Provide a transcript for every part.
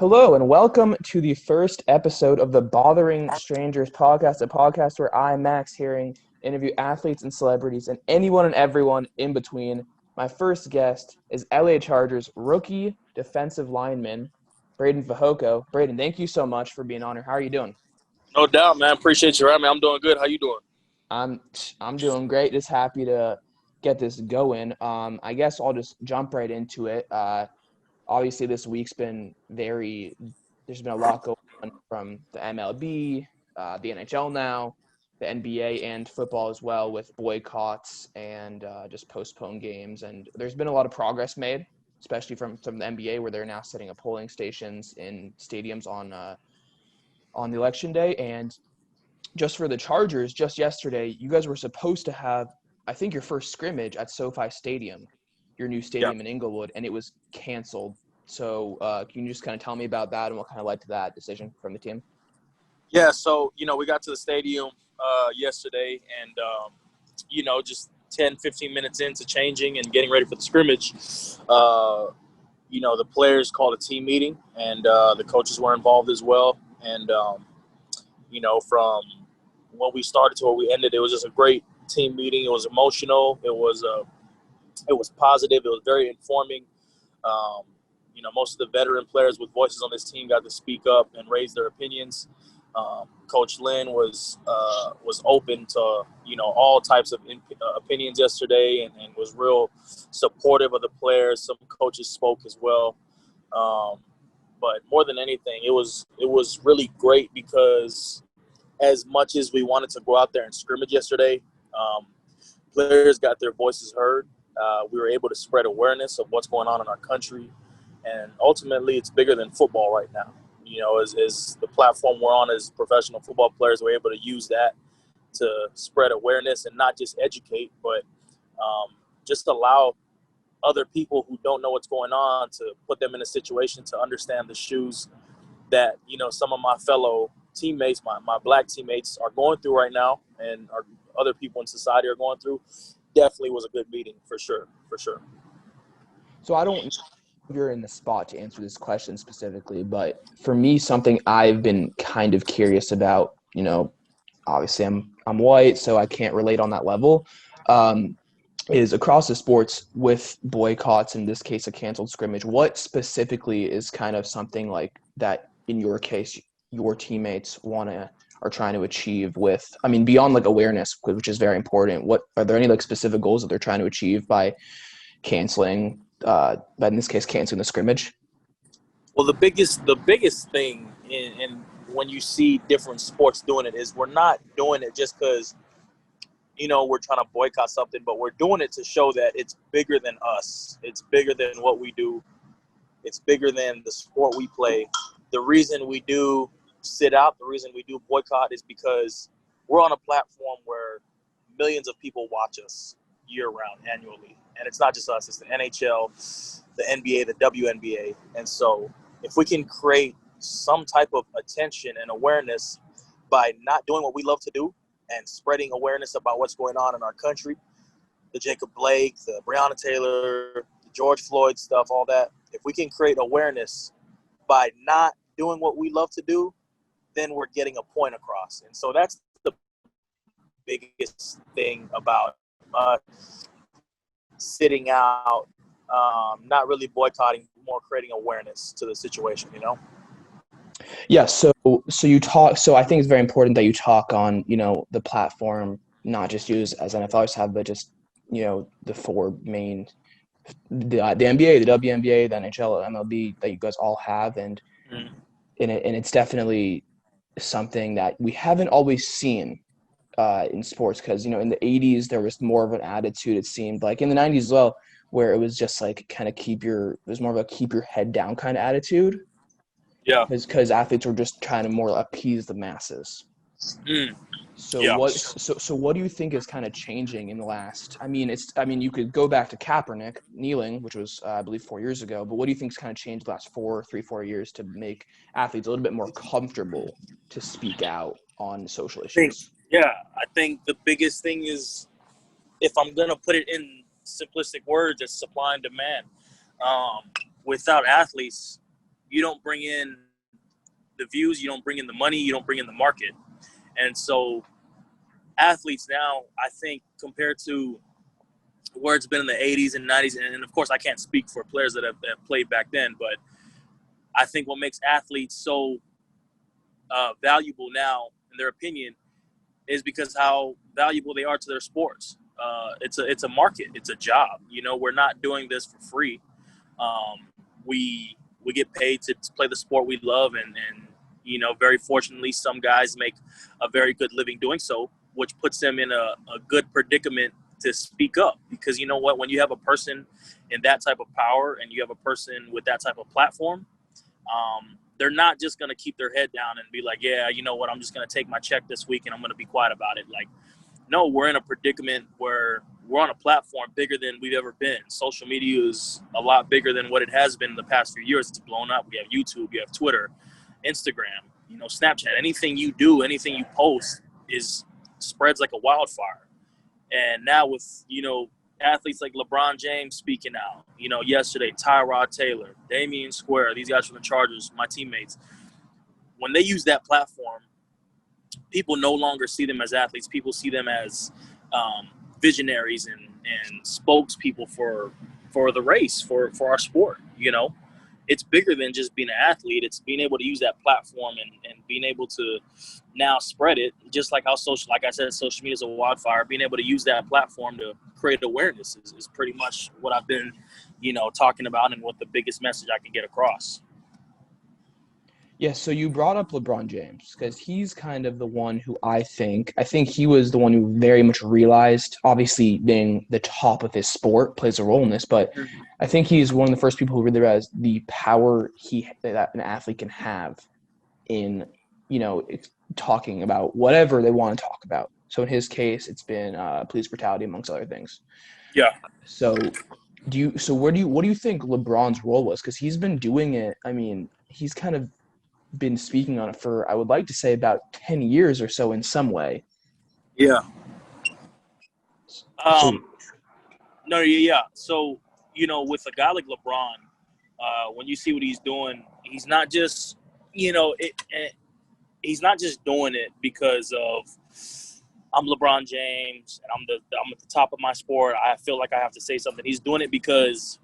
Hello and welcome to the first episode of the Bothering Strangers podcast, a podcast where I, Max Heering, interview athletes and celebrities and anyone and everyone in between. My first guest is LA Chargers rookie defensive lineman, Breiden Fehoko. Breiden, thank you so much for being on here. How are you doing? No doubt, man. Appreciate you having me. I'm doing good. How you doing? I'm doing great. Just happy to get this going. I guess I'll just jump right into it. Obviously, this week's been there's been a lot going on from the MLB, the NHL now, the NBA, and football as well with boycotts and just postponed games. And there's been a lot of progress made, especially from the NBA, where they're now setting up polling stations in stadiums on the election day. And just for the Chargers, just yesterday, you guys were supposed to have, I think, your first scrimmage at SoFi Stadium, your new stadium in Inglewood, and it was canceled. So can you just kind of tell me about that and what kind of led to that decision from the team? Yeah, so, we got to the stadium yesterday and, just 10, 15 minutes into changing and getting ready for the scrimmage, the players called a team meeting and the coaches were involved as well. And, from when we started to where we ended, it was just a great team meeting. It was emotional. It was positive. It was very informing. Most of the veteran players with voices on this team got to speak up and raise their opinions. Coach Lynn was open to, all types of opinions yesterday and was real supportive of the players. Some coaches spoke as well. But more than anything, it was really great because as much as we wanted to go out there and scrimmage yesterday, players got their voices heard. We were able to spread awareness of what's going on in our country. And ultimately, it's bigger than football right now. As the platform we're on as professional football players, we're able to use that to spread awareness and not just educate, but just allow other people who don't know what's going on to put them in a situation to understand the shoes that, some of my fellow teammates, my black teammates are going through right now and our other people in society are going through. Definitely was a good meeting for sure. So I don't you're in the spot to answer this question specifically, but for me, something I've been kind of curious about, obviously I'm white, so I can't relate on that level, is across the sports with boycotts, in this case, a canceled scrimmage, what specifically is kind of something like that in your case, your teammates are trying to achieve with, beyond like awareness, which is very important. What are there any like specific goals that they're trying to achieve by canceling, but in this case, canceling the scrimmage? Well, the biggest thing in when you see different sports doing it is we're not doing it just because, we're trying to boycott something, but we're doing it to show that it's bigger than us. It's bigger than what we do. It's bigger than the sport we play. The reason we do sit out, the reason we do boycott is because we're on a platform where millions of people watch us year-round, annually. And it's not just us, it's the NHL, the NBA, the WNBA. And so if we can create some type of attention and awareness by not doing what we love to do and spreading awareness about what's going on in our country, the Jacob Blake, the Breonna Taylor, the George Floyd stuff, all that, if we can create awareness by not doing what we love to do, then we're getting a point across. And so that's the biggest thing about sitting out, not really boycotting, more creating awareness to the situation, Yeah, so you talk. So I think it's very important that you talk on, the platform, not just use as NFLers have, but just, the four main, the NBA, the WNBA, the NHL, MLB that you guys all have, and it's definitely something that we haven't always seen in sports, because in the 80s there was more of an attitude, it seemed like, in the 90s as well, where it was just like kind of keep your head down kind of attitude. Yeah. Because athletes were just trying to more appease the masses. So what do you think is kind of changing in the last? You could go back to Kaepernick kneeling, which was I believe 4 years ago. But what do you think's kind of changed the last 4 years to make athletes a little bit more comfortable to speak out on social issues? I think the biggest thing is, if I'm gonna put it in simplistic words, it's supply and demand. Without athletes you don't bring in the views, you don't bring in the money, you don't bring in the market. And so athletes now, I think, compared to where it's been in the 80s and 90s, and of course I can't speak for players that have played back then, but I think what makes athletes so valuable now, in their opinion, is because how valuable they are to their sports. It's a market. It's a job. You know, we're not doing this for free. We get paid to play the sport we love, and you know, very fortunately, some guys make a very good living doing so, which puts them in a good predicament to speak up. Because you know what, when you have a person in that type of power and you have a person with that type of platform, they're not just going to keep their head down and be like, yeah, you know what, I'm just going to take my check this week and I'm going to be quiet about it. Like, no, we're in a predicament where we're on a platform bigger than we've ever been. Social media is a lot bigger than what it has been in the past few years. It's blown up. We have YouTube, you have Twitter, Instagram, you know, Snapchat. Anything you do, anything you post spreads like a wildfire. And now with, you know, athletes like LeBron James speaking out, you know, yesterday, Tyrod Taylor, Damian Square, these guys from the Chargers, my teammates, when they use that platform, people no longer see them as athletes. People see them as visionaries and spokespeople for the race, for our sport. You know, it's bigger than just being an athlete. It's being able to use that platform and being able to now spread it, just like how like I said, social media is a wildfire. Being able to use that platform to create awareness is pretty much what I've been, you know, talking about, and what the biggest message I can get across. Yeah, so you brought up LeBron James because he's kind of the one who I think he was the one who very much realized, obviously being the top of his sport plays a role in this, but I think he's one of the first people who really realized the power that an athlete can have in, you know, talking about whatever they want to talk about. So in his case, it's been police brutality amongst other things. Yeah. So what do you think LeBron's role was? Because he's been doing it. I mean, he's kind of been speaking on it for, I would like to say, about 10 years or so in some way. Yeah. So, you know, with a guy like LeBron, when you see what he's doing, he's not just, you know, he's not just doing it because of I'm LeBron James and I'm at the top of my sport. I feel like I have to say something. He's doing it because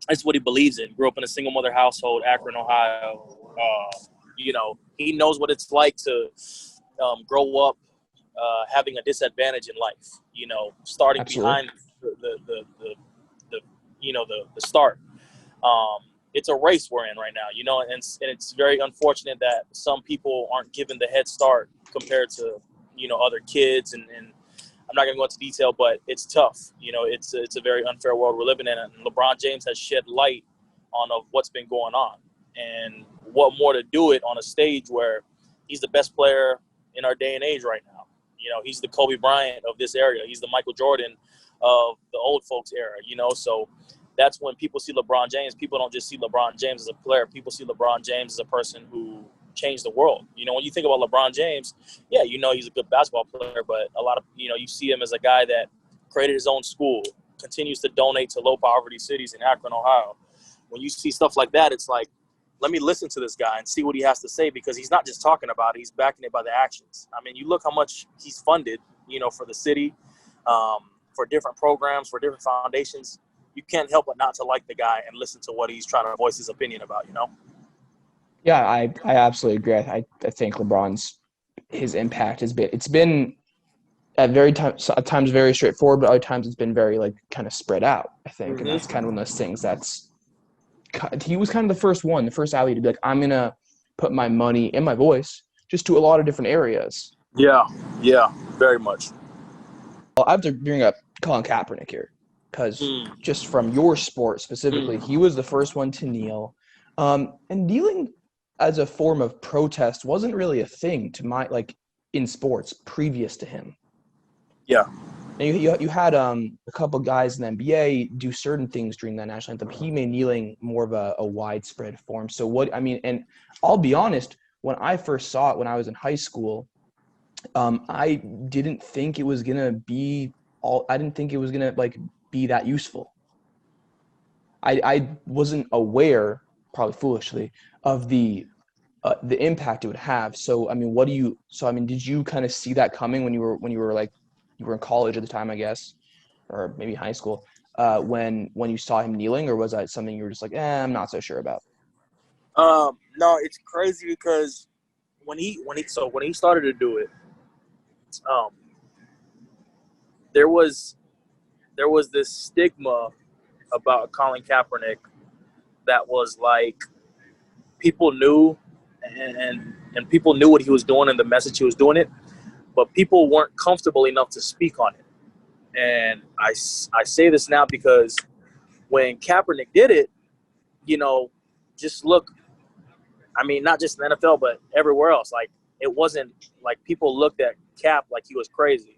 that's what he believes in. Grew up in a single mother household, Akron, Ohio. You know, he knows what it's like to grow up having a disadvantage in life. You know, starting Absolutely. behind the start. It's a race we're in right now. You know, and it's very unfortunate that some people aren't given the head start compared to, you know, other kids. And I'm not going to go into detail, but it's tough. You know, it's a very unfair world we're living in. And LeBron James has shed light on what's been going on. And what more to do it on a stage where he's the best player in our day and age right now. You know, he's the Kobe Bryant of this area. He's the Michael Jordan of the old folks era, you know. So that's when people see LeBron James. People don't just see LeBron James as a player. People see LeBron James as a person who changed the world. You know, when you think about LeBron James, yeah, you know, he's a good basketball player, but a lot of, you know, you see him as a guy that created his own school, continues to donate to low poverty cities in Akron, Ohio. When you see stuff like that, it's like, let me listen to this guy and see what he has to say, because he's not just talking about it, he's backing it by the actions. I mean, you look how much he's funded, you know, for the city, for different programs, for different foundations. You can't help but not to like the guy and listen to what he's trying to voice his opinion about, you know? Yeah, I absolutely agree. I think his impact has been at times very straightforward, but other times it's been very like kind of spread out, I think. And that's kind of one of those things he was kind of the first athlete to be like, I'm going to put my money and my voice just to a lot of different areas. Yeah, very much. I have to bring up Colin Kaepernick here because just from your sport specifically, he was the first one to kneel. And kneeling as a form of protest wasn't really a thing in sports previous to him. Yeah. And you had a couple guys in the NBA do certain things during that national anthem. He made kneeling more of a widespread form. So and I'll be honest, when I first saw it when I was in high school, I didn't think it was gonna be be that useful. I wasn't aware probably foolishly, of the impact it would have. So, I mean, did you kind of see that coming when you were like, you were in college at the time, I guess, or maybe high school, when you saw him kneeling, or was that something you were just like, I'm not so sure about? No, it's crazy because when he started to do it, there was this stigma about Colin Kaepernick that was like, people knew and people knew what he was doing and the message he was doing it, but people weren't comfortable enough to speak on it. And I say this now because when Kaepernick did it, just look, I mean, not just in the NFL, but everywhere else. Like, it wasn't like people looked at Cap like he was crazy.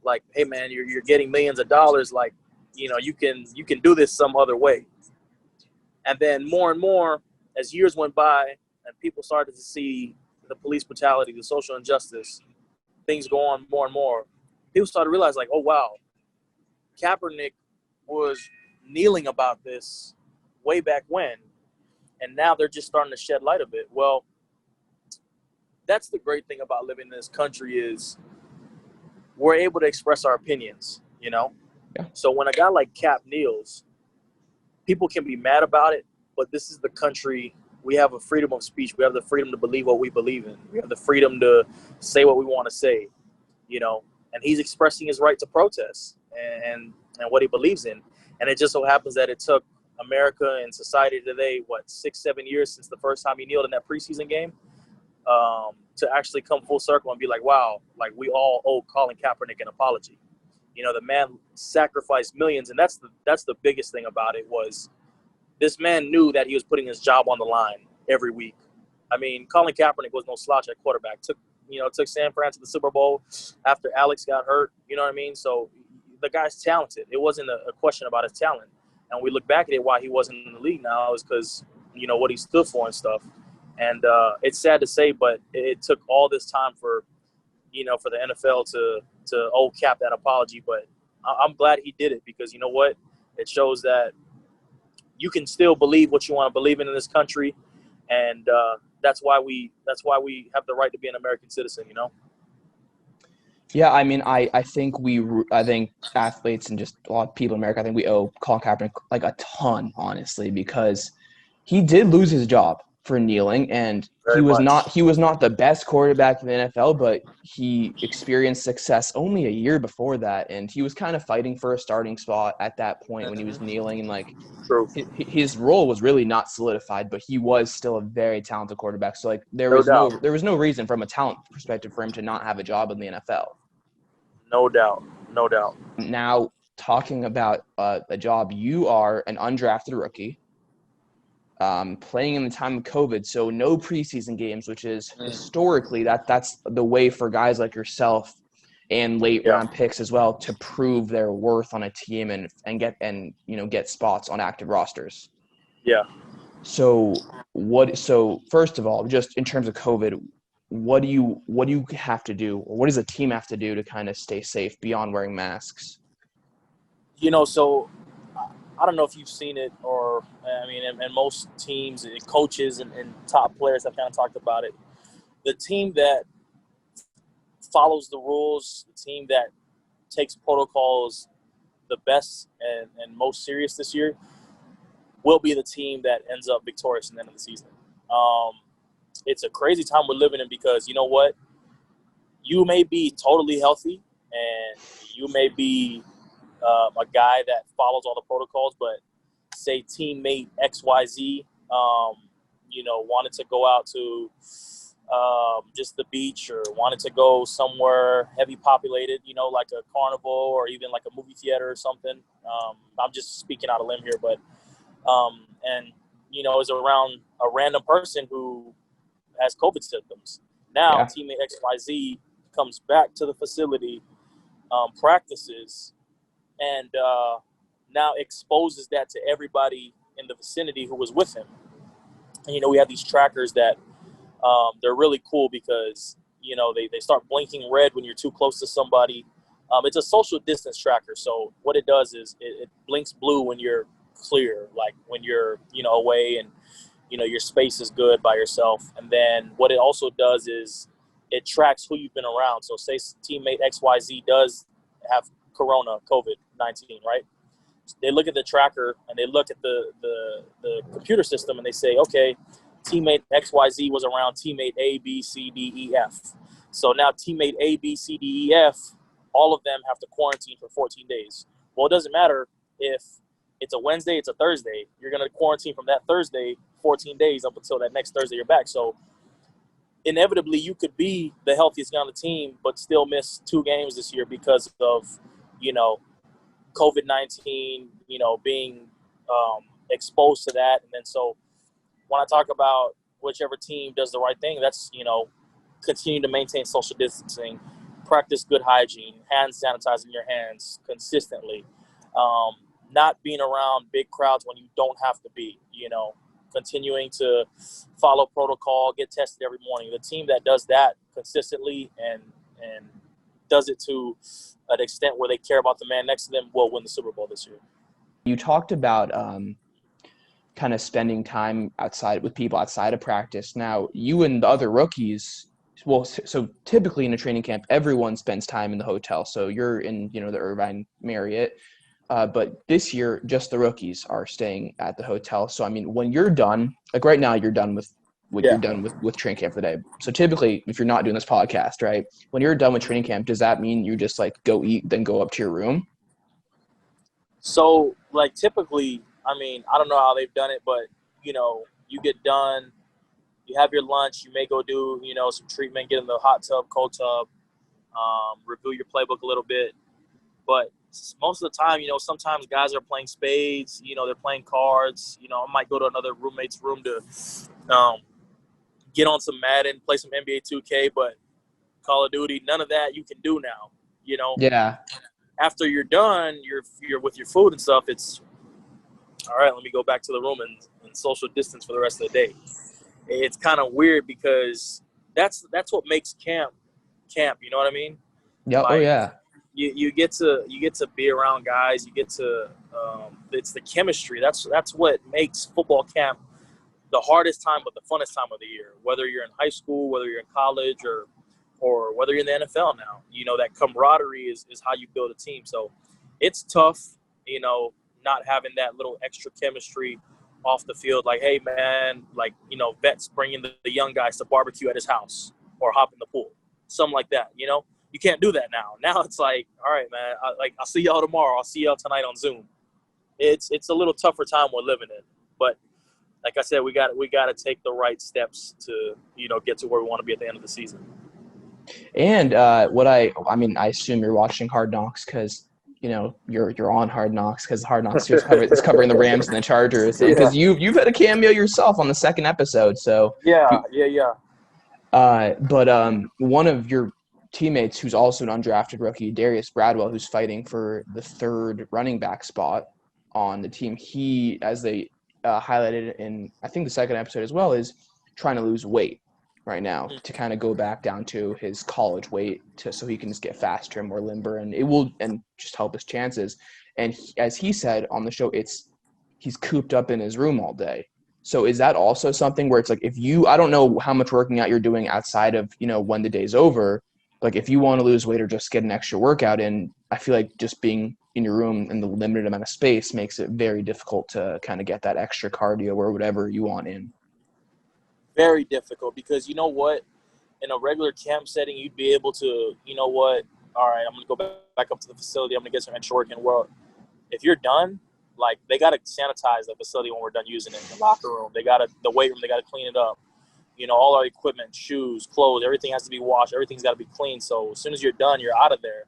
Like, hey man, you're getting millions of dollars. Like, you can do this some other way. And then more and more, as years went by and people started to see the police brutality, the social injustice, things go on more and more, people started to realize, like, oh, wow, Kaepernick was kneeling about this way back when, and now they're just starting to shed light of it. Well, that's the great thing about living in this country is we're able to express our opinions, Yeah. So when a guy like Cap kneels, people can be mad about it, but this is the country. We have a freedom of speech. We have the freedom to believe what we believe in. We have the freedom to say what we want to say, and he's expressing his right to protest and what he believes in. And it just so happens that it took America and society today, 6-7 years since the first time he kneeled in that preseason game, to actually come full circle and be like, wow, like, we all owe Colin Kaepernick an apology. The man sacrificed millions, and that's the biggest thing about it was this man knew that he was putting his job on the line every week. I mean, Colin Kaepernick was no slouch at quarterback. Took San Fran to the Super Bowl after Alex got hurt. You know what I mean? So the guy's talented. It wasn't a question about his talent. And we look back at it, why he wasn't in the league now is because, what he stood for and stuff. And it's sad to say, but it took all this time for the NFL to owe Cap that apology. But I'm glad he did it because, you know what? It shows that you can still believe what you want to believe in this country. And that's why we have the right to be an American citizen, Yeah, I mean, I think athletes and just a lot of people in America, I think we owe Colin Kaepernick like a ton, honestly, because he did lose his job for kneeling, and he Very was much. not the best quarterback in the NFL, but he experienced success only a year before that, and he was kind of fighting for a starting spot at that point when he was kneeling, and like True. his role was really not solidified, but he was still a very talented quarterback. So like there No was doubt. no reason from a talent perspective for him to not have a job in the NFL. No doubt. No doubt. Now, talking about a job, you are an undrafted rookie, playing in the time of COVID, so no preseason games, which is historically that's the way for guys like yourself and late round picks as well to prove their worth on a team and get spots on active rosters. Yeah. So first of all, just in terms of COVID, what do you have to do, or what does a team have to do to kind of stay safe beyond wearing masks? So I don't know if you've seen it, or I mean, and most teams and coaches and top players have kind of talked about it. The team that follows the rules, the team that takes protocols the best and most serious this year will be the team that ends up victorious in the end of the season. It's a crazy time we're living in because, you know what? You may be totally healthy and you may be a guy that follows all the protocols, but say teammate XYZ, wanted to go out to just the beach or wanted to go somewhere heavy populated, like a carnival or even like a movie theater or something. I'm just speaking out of limb here, but is around a random person who has COVID symptoms. Now, teammate XYZ comes back to the facility, practices, and now exposes that to everybody in the vicinity who was with him. And, we have these trackers that they're really cool because, they start blinking red when you're too close to somebody. It's a social distance tracker. So what it does is it blinks blue when you're clear, like when you're, away and, your space is good by yourself. And then what it also does is it tracks who you've been around. So say teammate XYZ does have COVID-19, right? They look at the tracker and they look at the computer system and they say, okay, teammate XYZ was around teammate A, B, C, D, E, F. So now teammate A, B, C, D, E, F, all of them have to quarantine for 14 days. Well, it doesn't matter if it's a Wednesday, it's a Thursday. You're going to quarantine from that Thursday 14 days up until that next Thursday you're back. So inevitably you could be the healthiest guy on the team but still miss 2 games this year because of, COVID-19, being exposed to that. And then so when I talk about whichever team does the right thing, that's, continue to maintain social distancing, practice good hygiene, hand sanitizing your hands consistently, not being around big crowds when you don't have to be, continuing to follow protocol, get tested every morning. The team that does that consistently and does it to an extent where they care about the man next to them will win the Super Bowl this year. You talked about kind of spending time with people outside of practice. Now, you and the other rookies, well, so typically in a training camp, everyone spends time in the hotel. So you're in, the Irvine Marriott. But this year, just the rookies are staying at the hotel. So, I mean, when you're done, like right now, you're done with you're done with training camp for the day. So typically, if you're not doing this podcast, right, when you're done with training camp, does that mean you just like go eat, then go up to your room? So, like, typically, I mean, I don't know how they've done it, but, you get done, you have your lunch, you may go do, some treatment, get in the hot tub, cold tub, review your playbook a little bit. But most of the time, sometimes guys are playing spades, they're playing cards. I might go to another roommate's room to get on some Madden, play some NBA 2K, but Call of Duty, none of that you can do now, Yeah. After you're done, you're with your food and stuff, it's, all right, let me go back to the room and social distance for the rest of the day. It's kind of weird because that's what makes camp, you know what I mean? Yeah. Like, oh, yeah. You get to be around guys. You get to it's the chemistry. That's what makes football camp the hardest time, but the funnest time of the year. Whether you're in high school, whether you're in college, or whether you're in the NFL now, that camaraderie is how you build a team. So it's tough, not having that little extra chemistry off the field. Like, hey man, like vets bringing the young guys to barbecue at his house or hop in the pool, something like that. You can't do that now. Now it's like, all right, man, I'll see y'all tomorrow. I'll see y'all tonight on Zoom. It's a little tougher time we're living in. But like I said, we got to take the right steps to, get to where we want to be at the end of the season. And I assume you're watching Hard Knocks because, you're on Hard Knocks because Hard Knocks is covering the Rams and the Chargers. Because you've had a cameo yourself on the second episode. So yeah. But one of your teammates who's also an undrafted rookie, Darius Bradwell, who's fighting for the third running back spot on the team, he, as they highlighted in, I think, the second episode as well, is trying to lose weight right now to kind of go back down to his college weight so he can just get faster and more limber, and it will just help his chances. And as he said on the show, he's cooped up in his room all day. So is that also something where it's like I don't know how much working out you're doing outside of, when the day's over, like if you want to lose weight or just get an extra workout in, I feel like just being in your room in the limited amount of space makes it very difficult to kind of get that extra cardio or whatever you want in. Very difficult because you know what? In a regular camp setting, you'd be able to, all right, I'm going to go back up to the facility. I'm going to get some extra work in. Well, if you're done, like they got to sanitize the facility when we're done using it. The locker room, the weight room, they got to clean it up. All our equipment, shoes, clothes, everything has to be washed. Everything's got to be clean. So as soon as you're done, you're out of there.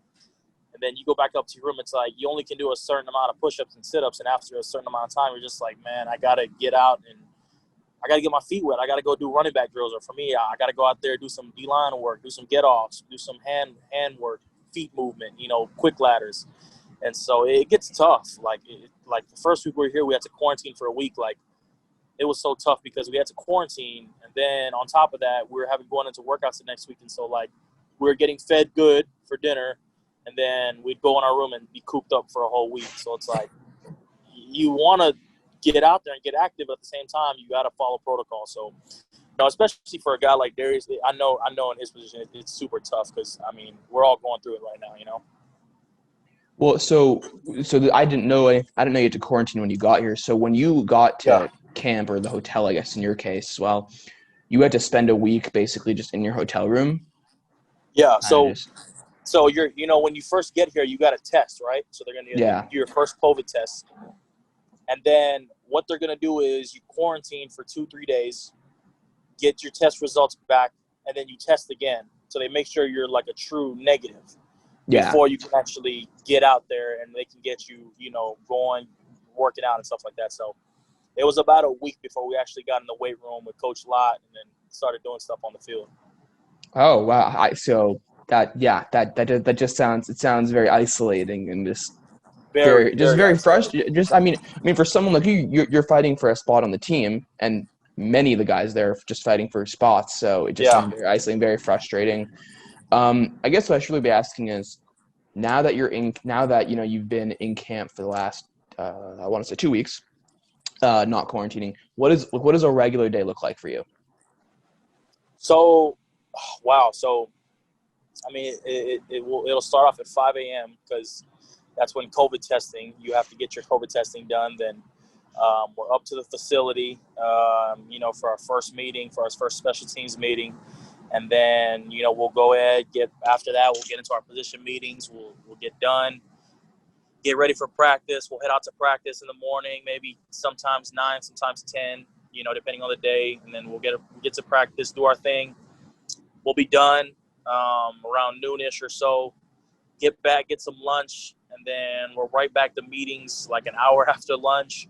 And then you go back up to your room. It's like you only can do a certain amount of push-ups and sit-ups. And after a certain amount of time, you're just like, man, I got to get out and I got to get my feet wet. I got to go do running back drills. Or for me, I got to go out there, do some D-line work, do some get-offs, do some hand work, feet movement, quick ladders. And so it gets tough. Like the first week we were here, we had to quarantine for a week. Like, it was so tough because we had to quarantine. And then on top of that, we were going into workouts the next week. And so, like, we were getting fed good for dinner. And then we'd go in our room and be cooped up for a whole week. So it's like you want to get out there and get active at the same time, you got to follow protocol. So, especially for a guy like Darius, I know in his position it's super tough because, we're all going through it right now, Well, so I didn't know you had to quarantine when you got here. So when you got to camp or the hotel, I guess in your case, well, you had to spend a week basically just in your hotel room. Yeah. So you're, when you first get here, you got a test, right? So they're gonna do your first COVID test, and then what they're gonna do is you quarantine for 2-3 days, get your test results back, and then you test again. So they make sure you're like a true negative. Before you can actually get out there and they can get you, going, working out and stuff like that. So it was about a week before we actually got in the weight room with Coach Lott and then started doing stuff on the field. Oh, wow. So that just sounds very isolating and just very frustrating. Just, for someone like you're fighting for a spot on the team, and many of the guys there are just fighting for spots. So it just sounds very isolating, very frustrating. I guess what I should really be asking is, now that you've been in camp for the last I want to say 2 weeks, not quarantining, what does a regular day look like for you? So, wow. So, it'll start off at 5 a.m. because that's when COVID testing. You have to get your COVID testing done. Then we're up to the facility, for our first meeting, for our first special teams meeting. And then, we'll go ahead, after that, we'll get into our position meetings. We'll get done, get ready for practice. We'll head out to practice in the morning, maybe sometimes 9, sometimes 10, depending on the day. And then we'll get to practice, do our thing. We'll be done around noonish or so, get back, get some lunch. And then we're right back to meetings like an hour after lunch.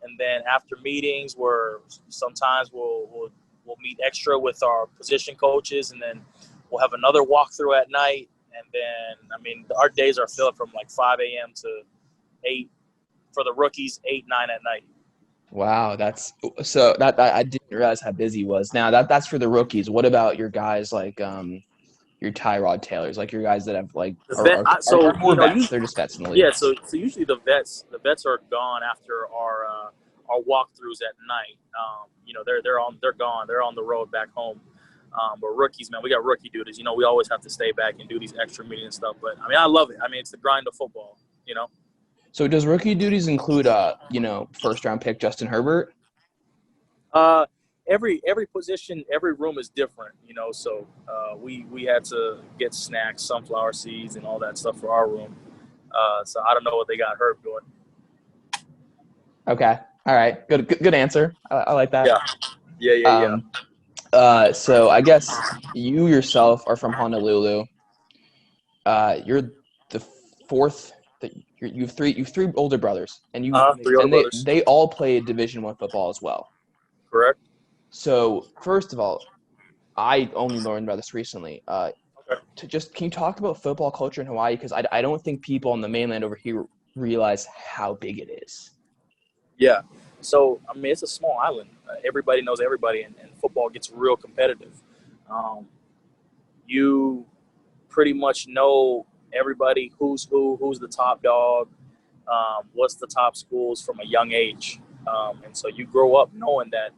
And then after meetings, sometimes we'll meet extra with our position coaches, and then we'll have another walkthrough at night. And then, our days are filled from like 5 a.m. to 8 for the rookies, 8, 9 at night. Wow, that I didn't realize how busy it was. Now that's for the rookies. What about your guys like your Tyrod Taylors, like your guys that have like are more vets? They're just vets in the league. Yeah, so usually the vets are gone after our walkthroughs at night. They're gone. They're on the road back home. But rookies, man, we got rookie duties. We always have to stay back and do these extra meetings and stuff. But I love it. It's the grind of football. So does rookie duties include first round pick Justin Herbert? Every position, every room is different. So we had to get snacks, sunflower seeds, and all that stuff for our room. So I don't know what they got Herb doing. Okay. All right. Good answer. I like that. Yeah. So I guess you yourself are from Honolulu. You're the fourth. You've three older brothers, and they all played Division I football as well. Correct. So first of all, I only learned about this recently. Okay. Can you talk about football culture in Hawaii? Because I don't think people on the mainland over here realize how big it is. Yeah. So, it's a small island. Everybody knows everybody, and football gets real competitive. You pretty much know everybody, who's the top dog, what's the top schools from a young age. And so you grow up knowing that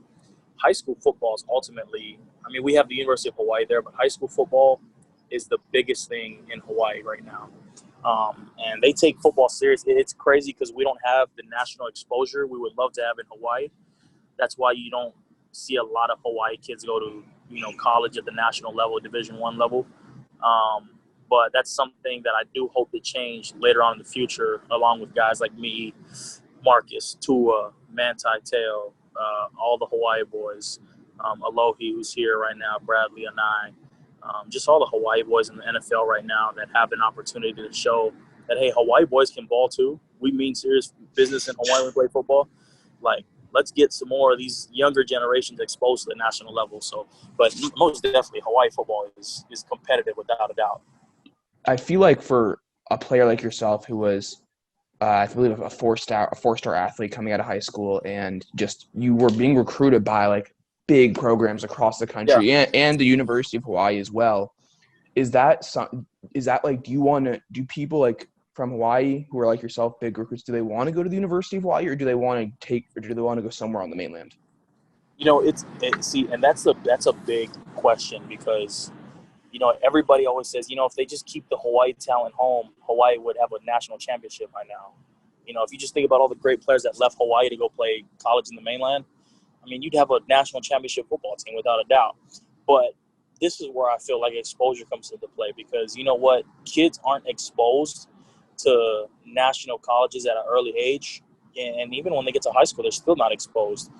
high school football is ultimately, we have the University of Hawaii there, but high school football is the biggest thing in Hawaii right now. And they take football serious. It's crazy because we don't have the national exposure we would love to have in Hawaii. That's why you don't see a lot of Hawaii kids go to, college at the national level, Division I level. But that's something that I do hope to change later on in the future, along with guys like me, Marcus, Tua, Manti Te'o, all the Hawaii boys, Alohi, who's here right now, Bradley and I. Just all the Hawaii boys in the NFL right now that have an opportunity to show that, hey, Hawaii boys can ball too. We mean serious business in Hawaii when we play football. Like, let's get some more of these younger generations exposed to the national level. So, but most definitely Hawaii football is competitive without a doubt. I feel like for a player like yourself who was, I believe, a four-star athlete coming out of high school, and just you were being recruited by like big programs across the country and the University of Hawaii as well. Is that like, do people like from Hawaii who are like yourself, big recruits, do they want to go to the University of Hawaii, or do they want to go somewhere on the mainland? And that's a big question because, everybody always says, if they just keep the Hawaii talent home, Hawaii would have a national championship by now. If you just think about all the great players that left Hawaii to go play college in the mainland, I mean, you'd have a national championship football team without a doubt. But this is where I feel like exposure comes into play because, you know what? Kids aren't exposed to national colleges at an early age. And even when they get to high school, they're still not exposed.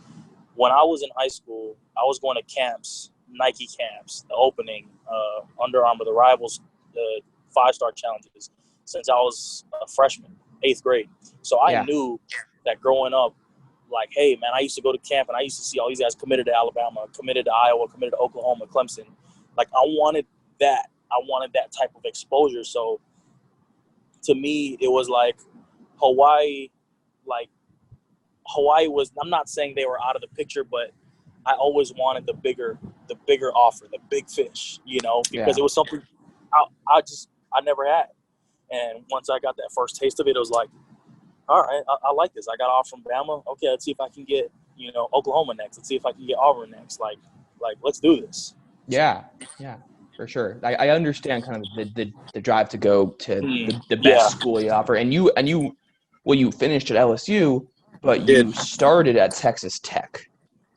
When I was in high school, I was going to camps, Nike camps, the opening, Under Armour, the Rivals, the 5-star challenges since I was a freshman, 8th grade. So I knew that growing up, like, hey, man, I used to go to camp and I used to see all these guys committed to Alabama, committed to Iowa, committed to Oklahoma, Clemson. Like, I wanted that. I wanted that type of exposure. So to me, it was like Hawaii was, I'm not saying they were out of the picture, but I always wanted the bigger offer, the big fish, because it was something I never had. And once I got that first taste of it, it was like, all right, I like this. I got off from Bama. Okay, let's see if I can get, Oklahoma next. Let's see if I can get Auburn next. Like let's do this. Yeah, for sure. I understand kind of the drive to go to the best school you offer. And you finished at LSU, but you started at Texas Tech.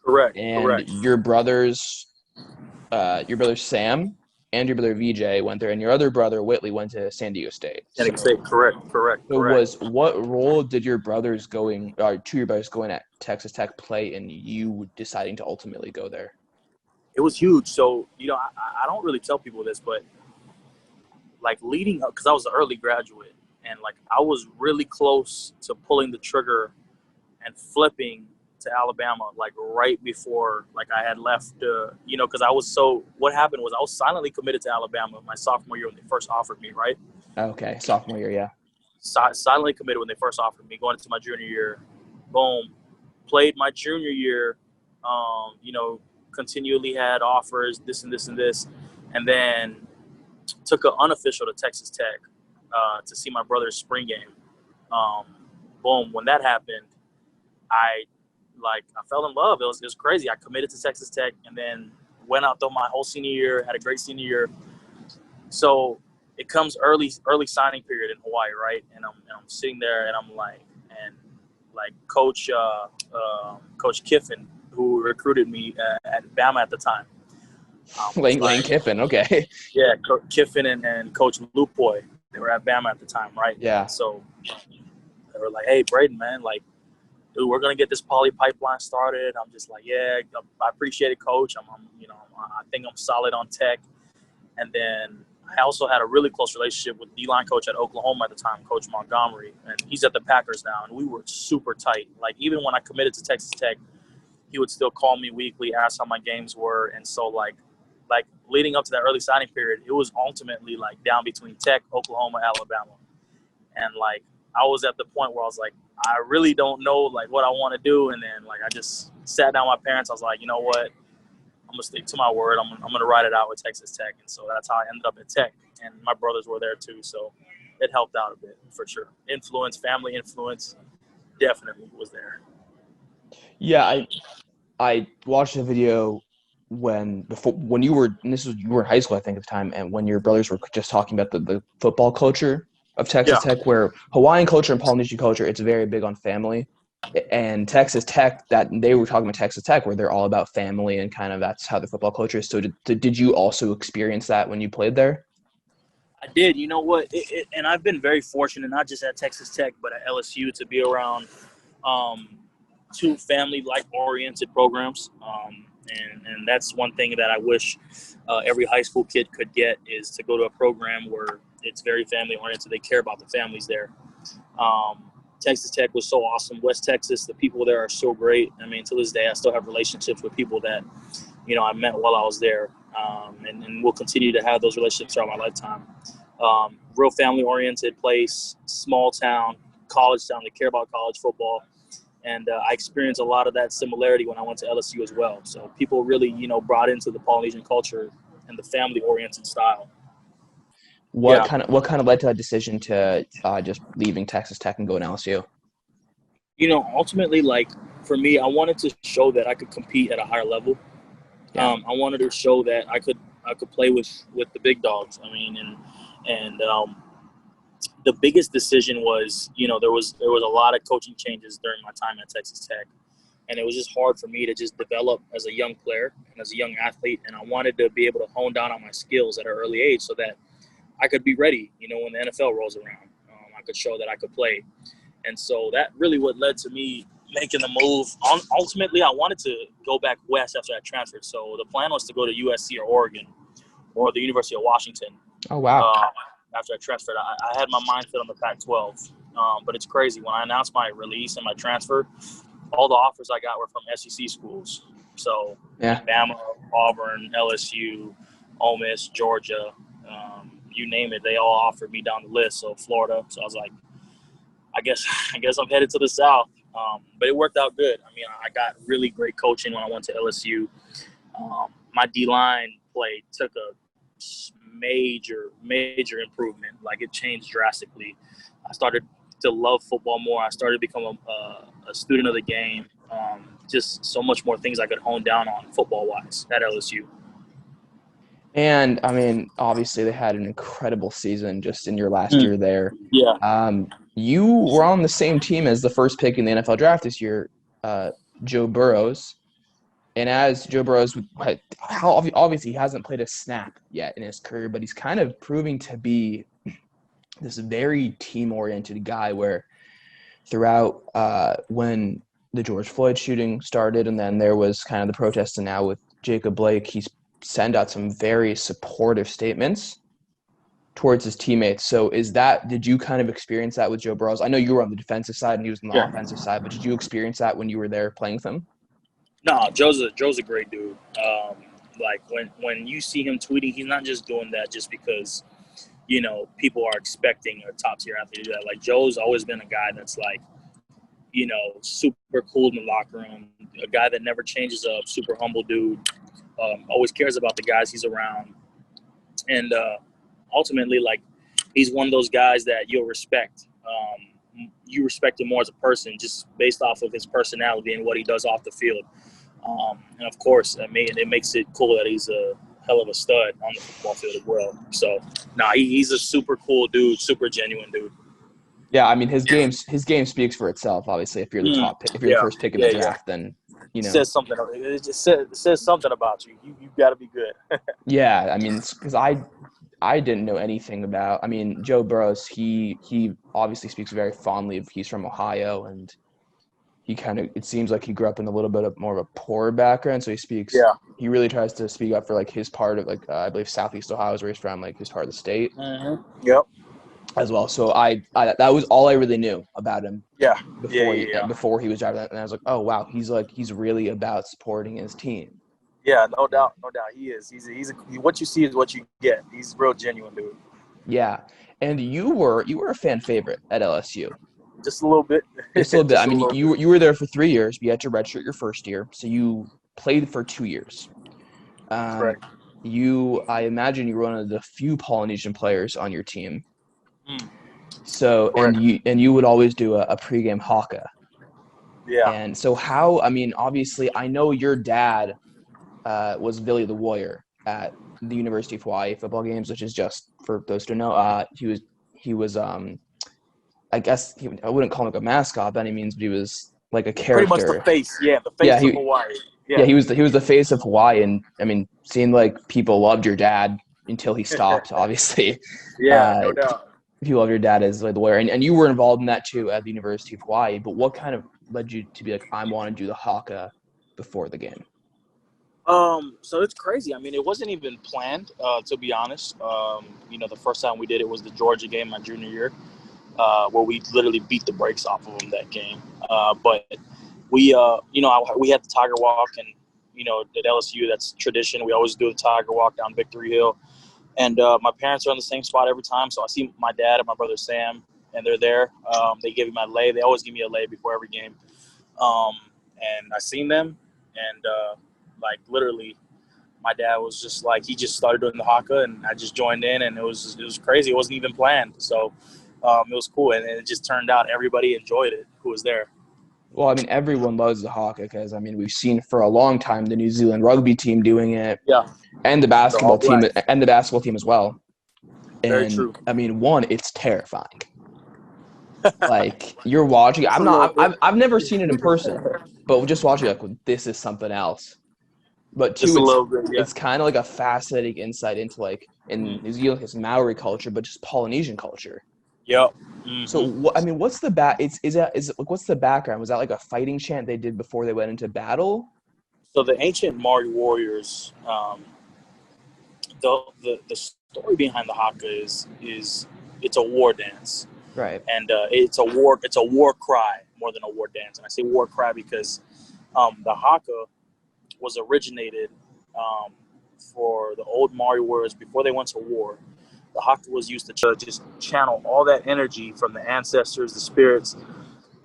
Correct. And your brothers Sam and your brother VJ went there, and your other brother Whitley went to San Diego State. Correct. So what role did your brothers going at Texas Tech play in you deciding to ultimately go there? It was huge. So, I don't really tell people this, but like leading up, because I was an early graduate, and like I was really close to pulling the trigger and flipping to Alabama, like right before like I had left, because what happened was I was silently committed to Alabama my sophomore year when they first offered me, right? Okay, sophomore year, yeah. Silently committed when they first offered me, going into my junior year. Boom. Played my junior year, continually had offers, this and this and this, and then took an unofficial to Texas Tech to see my brother's spring game. Boom. When that happened, I fell in love. It was crazy. I committed to Texas Tech and then went out though my whole senior year, had a great senior year. So it comes early signing period in Hawaii, right? And I'm sitting there and I'm like Coach Kiffin, who recruited me at Bama at the time. Lane Kiffin, okay. Yeah, Kiffin and Coach Lupoy, they were at Bama at the time, right? Yeah. So they were like, hey, Breiden, man, like, dude, we're gonna get this poly pipeline started. I'm just like, yeah, I appreciate it, Coach. I think I'm solid on tech. And then I also had a really close relationship with D-line coach at Oklahoma at the time, Coach Montgomery, and he's at the Packers now, and we were super tight. Like even when I committed to Texas Tech, he would still call me weekly, ask how my games were, and so like leading up to that early signing period, it was ultimately like down between Tech, Oklahoma, Alabama, and like I was at the point where I was like, I really don't know like what I want to do. And then like I just sat down with my parents. I was like, you know what? I'm gonna stick to my word. I'm gonna ride it out with Texas Tech. And so that's how I ended up at Tech. And my brothers were there too, so it helped out a bit for sure. Family influence, definitely was there. Yeah, I watched a video when you were in high school, I think, at the time, and when your brothers were just talking about the football culture of Texas Tech, where Hawaiian culture and Polynesian culture, it's very big on family. And Texas Tech, that they were talking about Texas Tech, where they're all about family and kind of that's how the football culture is. So did you also experience that when you played there? I did. You know what? And I've been very fortunate, not just at Texas Tech, but at LSU to be around two family-like-oriented programs. And that's one thing that I wish every high school kid could get is to go to a program where it's very family-oriented. They care about the families there. Texas Tech was so awesome. West Texas, the people there are so great. I mean, to this day, I still have relationships with people that, I met while I was there. And we'll continue to have those relationships throughout my lifetime. Real family-oriented place, small town, college town. They care about college football. And I experienced a lot of that similarity when I went to LSU as well. So people really, brought into the Polynesian culture and the family-oriented style. what kind of led to that decision to just leaving Texas Tech and going to LSU? Ultimately, like for me, I wanted to show that I could compete at a higher level. Yeah. I wanted to show that I could play with the big dogs. I mean, and the biggest decision was, there was a lot of coaching changes during my time at Texas Tech, and it was just hard for me to just develop as a young player and as a young athlete. And I wanted to be able to hone down on my skills at an early age so that I could be ready, when the NFL rolls around. I could show that I could play. And so that really what led to me making the move. Ultimately, I wanted to go back west after I transferred. So the plan was to go to USC or Oregon or the University of Washington. Oh, wow. After I transferred, I had my mind set on the Pac-12. But it's crazy. When I announced my release and my transfer, all the offers I got were from SEC schools. So Bama, Auburn, LSU, Ole Miss, Georgia, you name it, they all offered me down the list. So Florida. So I was like, I guess I'm headed to the South. But it worked out good. I mean, I got really great coaching when I went to LSU. My D-line play took a major improvement. Like, it changed drastically. I started to love football more. I started to become a student of the game. Just so much more things I could hone down on football-wise at LSU. And, I mean, obviously they had an incredible season just in your last year there. Yeah. You were on the same team as the first pick in the NFL draft this year, Joe Burrows. And as Joe Burrows, obviously he hasn't played a snap yet in his career, but he's kind of proving to be this very team-oriented guy where throughout when the George Floyd shooting started and then there was kind of the protests, and now with Jacob Blake, he's sent out some very supportive statements towards his teammates. So did you kind of experience that with Joe Burrows? I know you were on the defensive side and he was on the offensive side, but did you experience that when you were there playing with him? No, Joe's a great dude. Like when you see him tweeting, he's not just doing that just because, people are expecting a top tier athlete to do that. Like, Joe's always been a guy that's like, super cool in the locker room, a guy that never changes up, super humble dude, always cares about the guys he's around. And ultimately, like, he's one of those guys that you'll respect. You respect him more as a person just based off of his personality and what he does off the field. And of course, it makes it cool that he's a hell of a stud on the football field as well. So, he's a super cool dude, super genuine dude. Yeah, I mean, his game speaks for itself. Obviously, if you're the the first pick in the draft, then it says something. It just says something about you. You've got to be good. Yeah, I mean, because I didn't know anything about. I mean, Joe Burrows. He obviously speaks very fondly of. He's from Ohio, and it seems like he grew up in a little bit of more of a poor background. So he speaks. Yeah. He really tries to speak up for like his part of like I believe Southeast Ohio is where he's from, like his part of the state. Mm-hmm. Yep. As well. So I that was all I really knew about him. Yeah. Before he was driving that, and I was like, oh wow, he's really about supporting his team. Yeah, no doubt. He is. What you see is what you get. He's a real genuine dude. Yeah, and you were a fan favorite at LSU. Just a little bit. Just a little bit. I mean, you were there for 3 years. You had to redshirt your first year, so you played for 2 years. Correct. I imagine you were one of the few Polynesian players on your team. So correct. and you would always do a pregame Haka. Yeah. And so obviously I know your dad was Billy the Warrior at the University of Hawaii football games, which is just for those who know, he was I guess I wouldn't call him like a mascot by any means, but he was like a character. Pretty much the face, the face of Hawaii. Yeah, he was the face of Hawaii, and I mean, seemed like people loved your dad until he stopped, obviously. Yeah, no doubt. People loved your dad as like the Warrior, and you were involved in that too at the University of Hawaii. But what kind of led you to be like, I want to do the Haka before the game? So it's crazy. I mean, it wasn't even planned, to be honest. The first time we did it was the Georgia game my junior year, where we literally beat the brakes off of them that game. But we had the Tiger Walk, and at LSU, that's tradition. We always do the Tiger Walk down Victory Hill. And my parents are on the same spot every time. So I see my dad and my brother Sam, and they're there. They give me my lei. They always give me a lei before every game. And I seen them, and literally, my dad was just like, he just started doing the Haka, and I just joined in, and it was crazy. It wasn't even planned. So it was cool, and it just turned out everybody enjoyed it who was there. Well, I mean, everyone loves the Haka because, I mean, we've seen for a long time the New Zealand rugby team doing it, Yeah, and the basketball team as well. very And true. I mean, one, it's terrifying. Like, you're watching. It's a little bit. I've never seen it in person, but just watching, like, well, this is something else. But Just two, a little bit, yeah. it's kind of like a fascinating insight into, like, in New Zealand, it's Maori culture, but just Polynesian culture. Yep. So what's the what's the background? Was that like a fighting chant they did before they went into battle? So the ancient Maori warriors, the story behind the Haka is it's a war dance, Right. and it's a war cry more than a war dance. And I say war cry because the Haka was originated for the old Maori warriors before they went to war. The Haka was used to just channel all that energy from the ancestors, the spirits,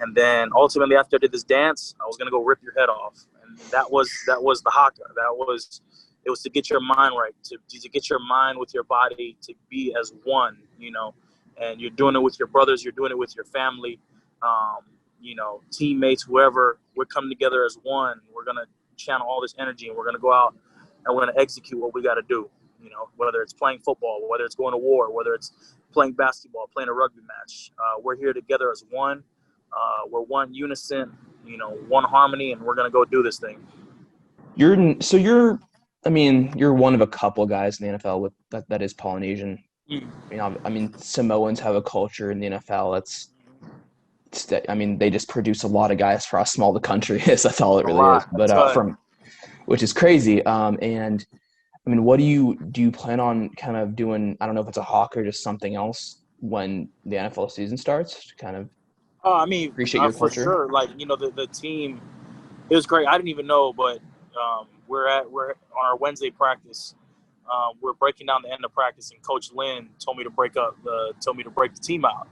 and then ultimately after I did this dance, I was gonna go rip your head off, and that was the Haka. It was to get your mind right, to get your mind with your body, to be as one, and you're doing it with your brothers, you're doing it with your family, teammates, whoever. We're coming together as one. We're gonna channel all this energy, and we're gonna go out and we're gonna execute what we got to do. Whether it's playing football, whether it's going to war, whether it's playing basketball, playing a rugby match. We're here together as one. We're one unison, one harmony, and we're going to go do this thing. You're one of a couple guys in the NFL with that is Polynesian. I mean, Samoans have a culture in the NFL they just produce a lot of guys for how small the country is. That's all it really is. But which is crazy. And I mean, what do you plan on kind of doing? I don't know if it's a hawk or just something else when the NFL season starts to kind of appreciate your culture. For sure. Like, the team, it was great. I didn't even know, but we're on our Wednesday practice. We're breaking down the end of practice, and Coach Lynn told me to break the team out.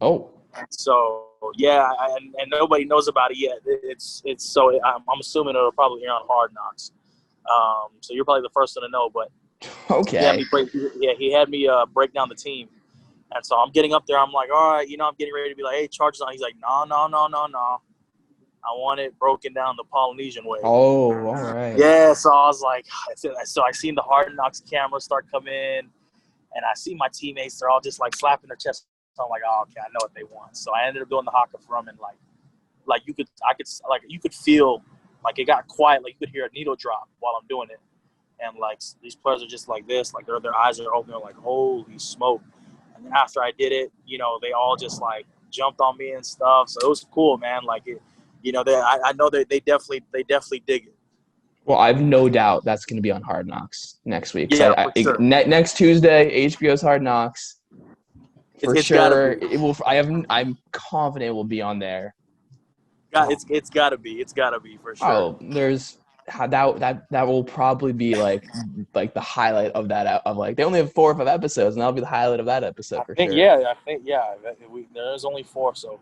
Oh. So yeah, and nobody knows about it yet. I'm assuming it'll probably air on Hard Knocks. So you're probably the first one to know, but okay. He had me break down the team, and so I'm getting up there. I'm like, all right, I'm getting ready to be like, hey, Chargers on. He's like, no. I want it broken down the Polynesian way. Oh, all right. Yeah, so I was like, so I seen the Hard Knocks cameras start coming in, and I see my teammates. They're all just like slapping their chest. So I'm like, oh, okay, I know what they want. So I ended up doing the Haka for them, and you could feel. Like, it got quiet. Like, you could hear a needle drop while I'm doing it. And, like, these players are just like this. Like, their eyes are open. They're like, holy smoke. And then after I did it, they all just, like, jumped on me and stuff. So it was cool, man. Like, I know they definitely dig it. Well, I have no doubt that's going to be on Hard Knocks next week. Yeah, for sure. Next Tuesday, HBO's Hard Knocks. For sure. It will. I'm confident it will be on there. It's gotta be for sure. Oh, that will probably be like the highlight of that. Of like, they only have 4 or 5 episodes, and that'll be the highlight of that episode for sure. Yeah, there's only 4, so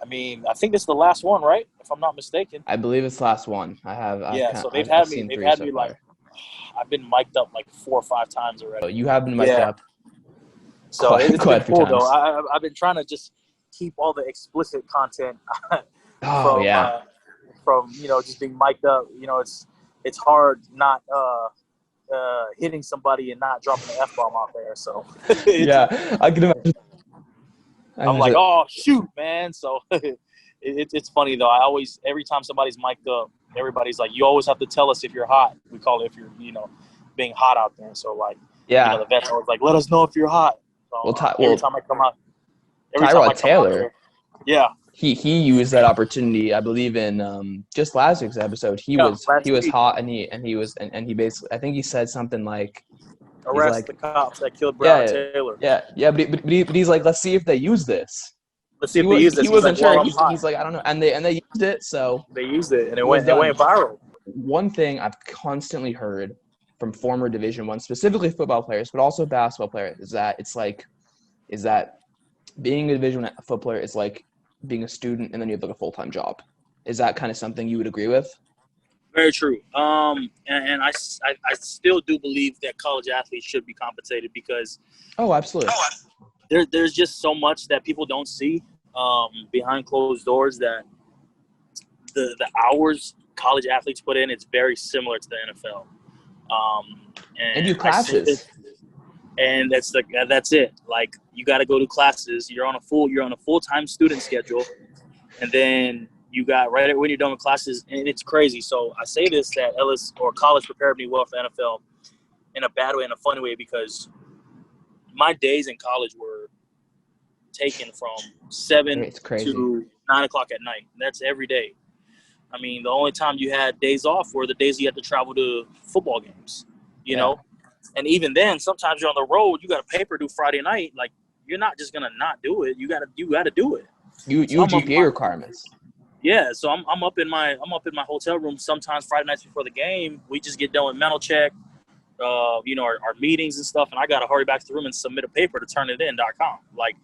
I think this is the last one, right? If I'm not mistaken. I believe it's the last one. So they've had me like, I've been mic'd up like 4 or 5 times already. Oh, you have been mic'd up. So it's been cool though. I've been trying to just keep all the explicit content. From just being mic'd up, it's hard not hitting somebody and not dropping an F-bomb out there. So yeah, I can imagine. I'm like, oh shoot, man. So it's funny though. Every time somebody's mic'd up, everybody's like, you always have to tell us if you're hot. We call it if you're being hot out there. So like, the vet was like, let us know if you're hot. So, every time I come out, Taylor. Yeah. He used that opportunity, I believe, in just last week's episode. He was hot, and he basically, I think he said something like, arrest the cops that killed Breiden Taylor. Yeah, but he's like, let's see if they use this. Let's see if they use this. He wasn't sure. He's like, I don't know, and they used it. So they used it, and it went viral. One thing I've constantly heard from former Division I, specifically football players, but also basketball players, is that being a Division I football player is like being a student and then you have like a full-time job. Is that kind of something you would agree with? Very true. And I still do believe that college athletes should be compensated because Oh, absolutely. there's just so much that people don't see behind closed doors, that the hours college athletes put in, it's very similar to the NFL. And do I see it, classes. and that's it. Like, you got to go to classes. You're on a full-time student schedule, and then you got right when you're done with classes, and it's crazy. So I say this, that Ellis or college prepared me well for the NFL in a bad way, in a funny way, because my days in college were taken from 7 to 9 o'clock at night. That's every day. I mean, the only time you had days off were the days you had to travel to football games, you know? And even then, sometimes you're on the road, you got a paper due Friday night. Like, you're not just going to not do it. You got to do it. You GPA requirements. Yeah, so I'm up in my hotel room sometimes Friday nights before the game. We just get done with mental check, our meetings and stuff, and I got to hurry back to the room and submit a paper to turnitin.com. Like,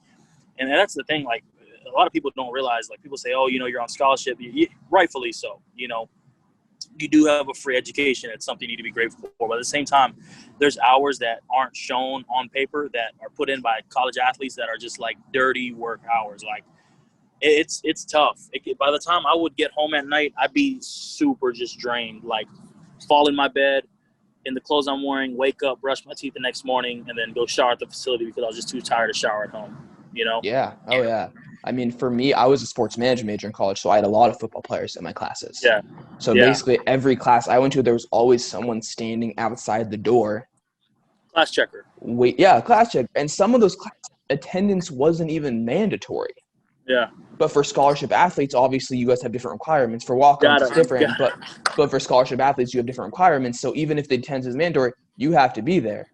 and that's the thing, like, a lot of people don't realize, like, people say, oh, you're on scholarship. Rightfully so. You do have a free education. It's something you need to be grateful for. But at the same time, there's hours that aren't shown on paper that are put in by college athletes that are just like dirty work hours. Like, it's tough. By the time I would get home at night, I'd be super just drained, like fall in my bed in the clothes I'm wearing, wake up, brush my teeth the next morning, and then go shower at the facility because I was just too tired to shower at home, Yeah. Oh, yeah. I mean, for me, I was a sports management major in college, so I had a lot of football players in my classes. Yeah. So basically every class I went to, there was always someone standing outside the door. Class checker. Class check. And some of those class attendance wasn't even mandatory. Yeah. But for scholarship athletes, obviously you guys have different requirements. For walk-ons, it's different. But for scholarship athletes, you have different requirements. So even if the attendance is mandatory, you have to be there.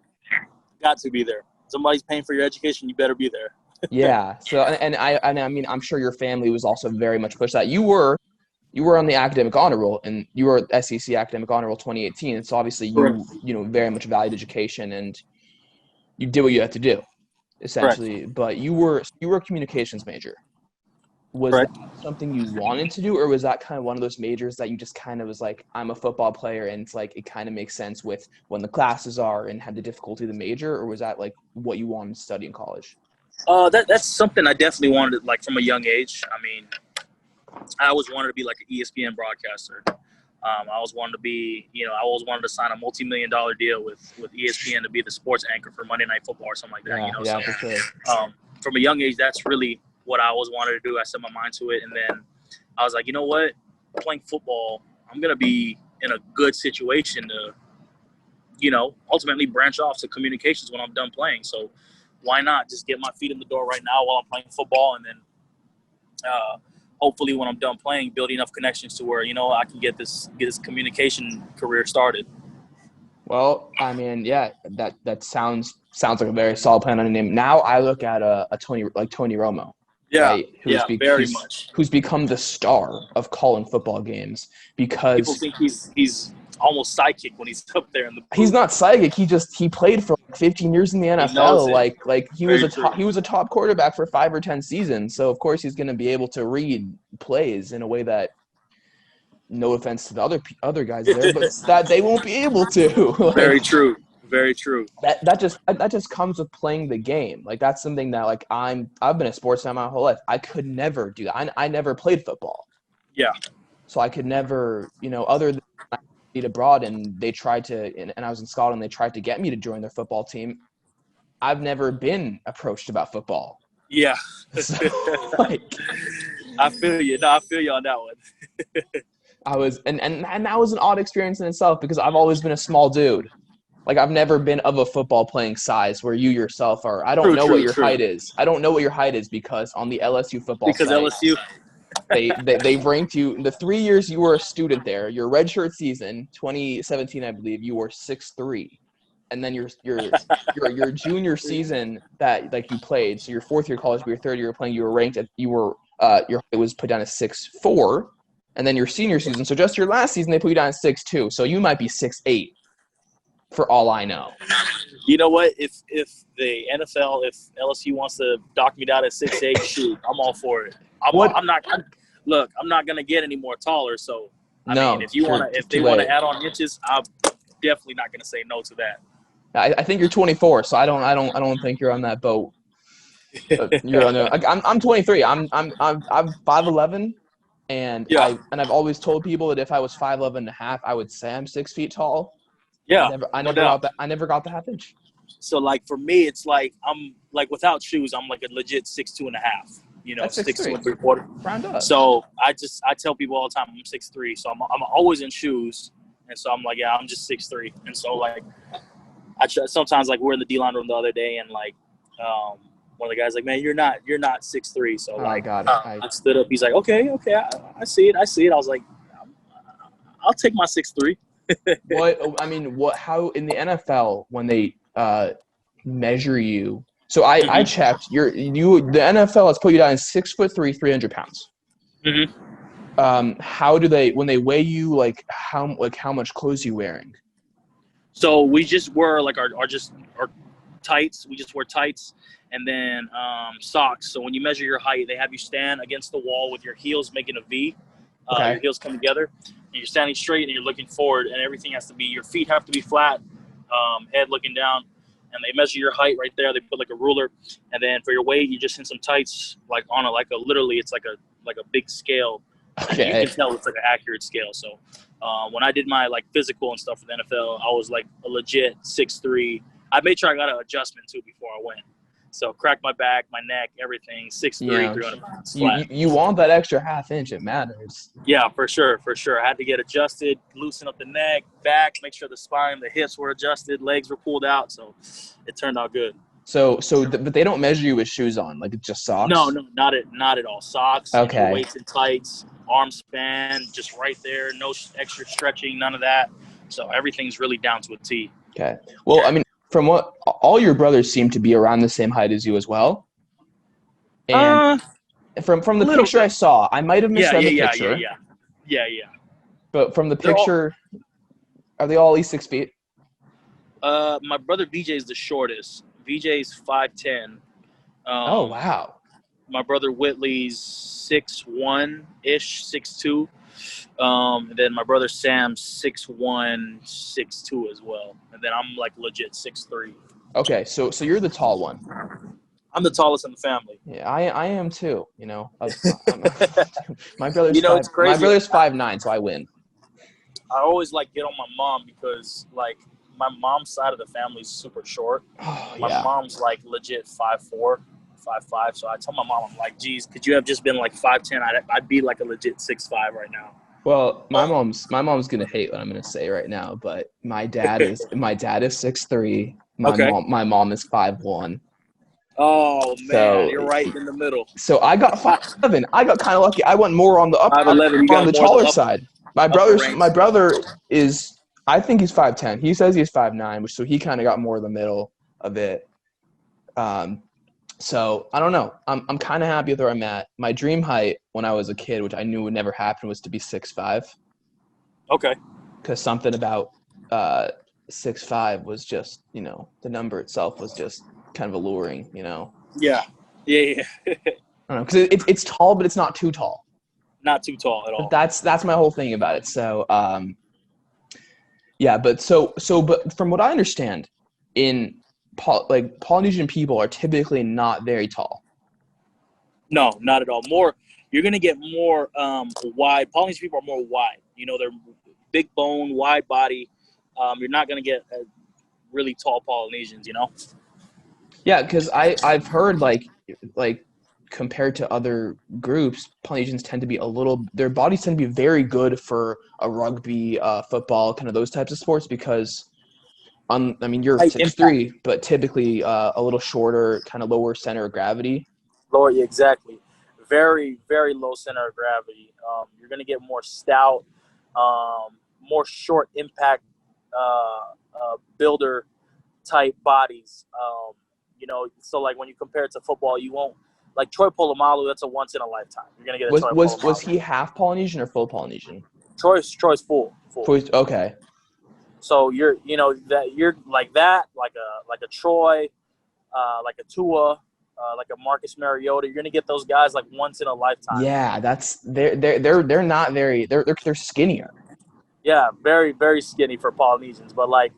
Got to be there. Somebody's paying for your education, you better be there. Yeah. So and I mean, I'm sure your family was also very much pushed that. You were on the academic honor roll, and you were SEC academic honor roll 2018. And so obviously you very much valued education, and you did what you had to do, essentially. Correct. But you were a communications major. Was that something you wanted to do, or was that kind of one of those majors that you just kind of was like, I'm a football player, and it's like it kind of makes sense with when the classes are and had the difficulty of the major, or was that like what you wanted to study in college? That's something I definitely wanted, like, from a young age. I mean, I always wanted to be like an ESPN broadcaster. I always wanted to be, I always wanted to sign a multi-million-dollar deal with ESPN to be the sports anchor for Monday Night Football or something like that. For sure. From a young age, that's really what I always wanted to do. I set my mind to it, and then I was like, you know what? Playing football, I'm gonna be in a good situation to, ultimately branch off to communications when I'm done playing. So why not just get my feet in the door right now while I'm playing football, and then hopefully when I'm done playing, build enough connections to where, I can get this communication career started. Well, I mean, yeah, that sounds like a very solid plan on a name. Now I look at a Tony Romo. Yeah, right? Who's become the star of calling football games because people think he's almost psychic when he's up there in the booth. He's not psychic. He played for 15 years in the NFL. Like he was a top quarterback for 5 or 10 seasons. So of course he's going to be able to read plays in a way that, no offense to the other guys there, but that they won't be able to. Like, very true. Very true. That just comes with playing the game. Like, that's something that, like, I've been a sports fan my whole life. I could never do that. I never played football. Yeah. So I could never, other than I played abroad and they tried to, and I was in Scotland, they tried to get me to join their football team. I've never been approached about football. Yeah. So, like, I feel you. No, I feel you on that one. I was, and that was an odd experience in itself because I've always been a small dude. Like, I've never been of a football playing size where you yourself are. I don't know what your height is. I don't know what your height is because on the LSU football site, LSU, they've ranked you in the 3 years you were a student there. Your redshirt season, 2017, I believe, you were 6'3", and then your junior season that like you played. So your fourth year of college, but your third year of playing, you were ranked at your height was put down as 6'4", and then your senior season. So just your last season, they put you down at 6'2". So you might be 6'8". For all I know. You know what? If the NFL, if LSU wants to dock me down at 6'8", shoot, I'm all for it. I'm not going to get any more taller, so I No, mean, if they too want to late. add on inches, I'm definitely not going to say no to that. I think you're 24, so I don't think you're on that boat. You're on. I'm 23. I'm 5'11", and Yeah, I've always told people that if I was 5'11 and a half, I would say I'm 6 feet tall. yeah, I no never got doubt. that. I never got the half inch. So like for me, it's like I'm like without shoes, I'm like a legit 6'2.5". That's 6'3". 6'2 3/4". Round up. So I tell people all the time I'm 6'3", so I'm always in shoes, and so I'm like, yeah, I'm just 6'3", and so like sometimes like we're in the D-line room the other day, and like one of the guys like, man, you're not 6'3", so Oh like God. I stood up. He's like, okay, I see it. I was like, I'll take my 6'3". How in the NFL when they measure you? So I checked. The NFL has put you down as 6'3", 300 pounds. Mm-hmm. How do they when they weigh you? How much clothes are you wearing? So we just wear like our tights. We just wear tights and then socks. So when you measure your height, they have you stand against the wall with your heels making a V. Okay. Your heels come together, and you're standing straight, and you're looking forward, and everything has to be. Your feet have to be flat, head looking down, and they measure your height right there. They put like a ruler, and then for your weight, you just in some tights, like on literally, it's like a big scale. Okay. And you can tell it's like an accurate scale. So when I did my like physical and stuff for the NFL, I was like a legit 6'3". I made sure I got an adjustment too before I went. So cracked my back, my neck, everything. 6'3", 300 pounds flat. You want that extra half inch. It matters. Yeah, for sure. I had to get adjusted, loosen up the neck, back, make sure the spine, the hips were adjusted, legs were pulled out. So it turned out good. But they don't measure you with shoes on, like it's just socks? No, not at all. Socks, okay. Weights and tights, arm span, just right there. No extra stretching, none of that. So everything's really down to a T. Okay. Well, I mean, from what all your brothers seem to be around the same height as you as well. And from the picture I saw, I might have misread the picture. Yeah. But from the picture, are they all at least 6 feet? My brother VJ is the shortest. VJ's 5'10". Oh wow. My brother Whitley's 6'1"-ish, 6'2". And then my brother Sam's 6'1", 6'2" as well. And then I'm like legit 6'3". Okay, so you're the tall one. I'm the tallest in the family. Yeah, I am too. My brother's it's crazy. My brother's 5'9", so I win. I always like get on my mom because like my mom's side of the family is super short. Oh, my mom's like legit 5'4", 5'5". So I tell my mom, I'm like, geez, could you have just been like 5'10"? I'd be like a legit 6'5" right now. Well, my mom's gonna hate what I'm gonna say right now, but my dad is 6'3". My mom is 5'1". Oh man, you're right in the middle. So I got 5'11". I got kind of lucky. I went more on the on the taller side. My brother is, I think he's 5'10". He says he's 5'9", so he kind of got more of the middle of it. So I don't know. I'm kind of happy with where I'm at. My dream height when I was a kid, which I knew would never happen, was to be 6'5". Okay. Because something about 6'5" was just, the number itself was just kind of alluring, Yeah. I don't know, because it's tall, but it's not too tall. Not too tall at all. That's my whole thing about it. So yeah, but but from what I understand, in Polynesian people are typically not very tall. No, not at all. You're gonna get more wide. Polynesian people are more wide. They're big bone, wide body. You're not gonna get really tall Polynesians. Yeah, because I've heard like compared to other groups, Polynesians tend to be their bodies tend to be very good for a rugby, football, kind of those types of sports because, you're 6'3", but typically a little shorter, kind of lower center of gravity. Lower, exactly. Very, very low center of gravity. You're going to get more stout, more short impact builder type bodies. So like when you compare it to football, you won't like Troy Polamalu. That's a once in a lifetime. You're gonna get a Troy Polamalu. Was he half Polynesian or full Polynesian? Troy's full. Okay. So you're like a Troy, like a Tua, like a Marcus Mariota. You're going to get those guys like once in a lifetime. Yeah, they're not very they're skinnier. Yeah, very, very skinny for Polynesians. But, like,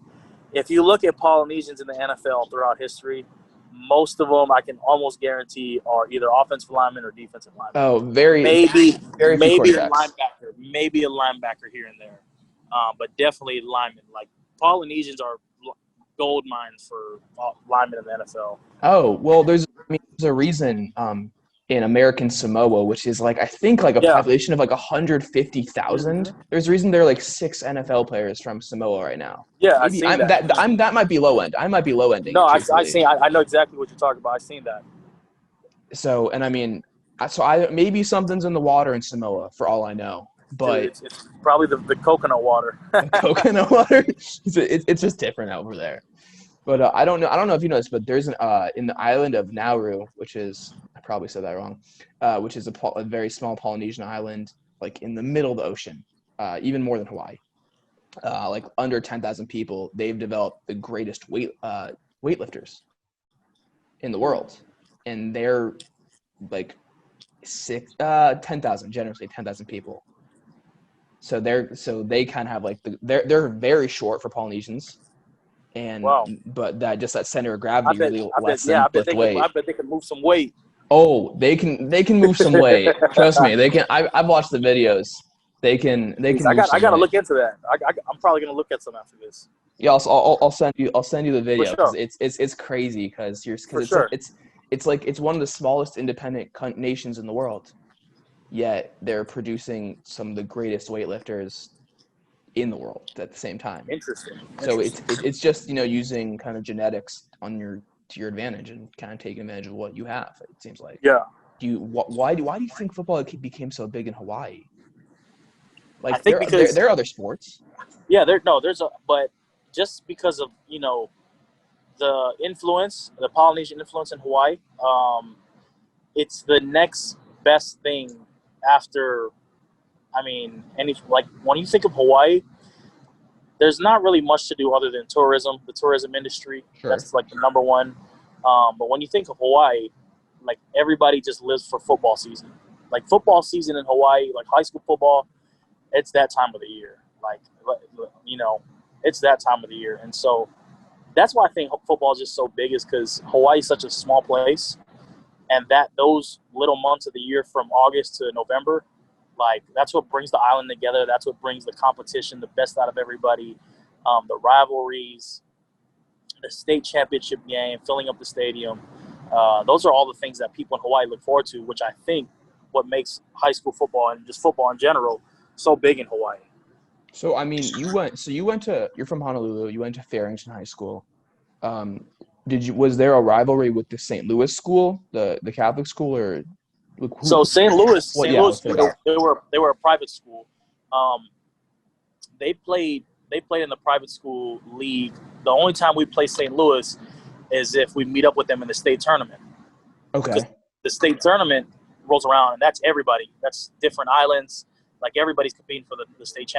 if you look at Polynesians in the NFL throughout history, most of them I can almost guarantee are either offensive linemen or defensive linemen. Oh, very maybe few a quarterbacks. linebacker here and there, but definitely linemen. Like, Polynesians are gold mines for linemen in the NFL. Oh, well, there's a reason in American Samoa, which is like I think like a population of like 150,000. Mm-hmm. There's a reason there are like 6 NFL players from Samoa right now. Yeah, Maybe I've seen that. That might be low end. I might be low ending. No, I know exactly what you're talking about. I've seen that. So, and I mean, maybe something's in the water in Samoa for all I know. But dude, it's probably the coconut water. Coconut water. It's just different over there. But I don't know if you know this, but there's in the island of Nauru, which is, I probably said that wrong, which is a very small Polynesian island, like in the middle of the ocean, even more than Hawaii. Like under 10,000 people, they've developed the greatest weightlifters in the world, and they're like 10,000, generously 10,000 people. So they kind of have like they're very short for Polynesians. And wow. But that center of gravity really lets them lift weight. I bet they can move some weight. Oh, they can move some weight. Trust me, they can. I've watched the videos. They can. I gotta look into that. I'm probably gonna look at some after this. Yeah, I'll send you the video because sure. it's crazy because it's like it's one of the smallest independent nations in the world, yet they're producing some of the greatest weightlifters in the world at the same time. Interesting. So it's just using kind of genetics to your advantage and kind of taking advantage of what you have. It seems like. Yeah. Why do you think football became so big in Hawaii? Like I think because there are other sports. Yeah, but just because of the Polynesian influence in Hawaii, it's the next best thing after. I mean, when you think of Hawaii, there's not really much to do other than tourism, the tourism industry. Sure. That's like the number one. But when you think of Hawaii, like everybody just lives for football season. Like football season in Hawaii, like high school football, it's that time of the year. Like, it's that time of the year. And so that's why I think football is just so big, is because Hawaii is such a small place. And those little months of the year from August to November, like, that's what brings the island together. That's what brings the competition, the best out of everybody, the rivalries, the state championship game, filling up the stadium. Those are all the things that people in Hawaii look forward to, which I think what makes high school football and just football in general so big in Hawaii. So, I mean, you're from Honolulu. You went to Farrington High School. Was there a rivalry with the St. Louis school, the Catholic school, or? So St. Louis, they were a private school. They played in the private school league. The only time we play St. Louis is if we meet up with them in the state tournament. Okay. The state tournament rolls around, and that's everybody. That's different islands. Like, everybody's competing for the state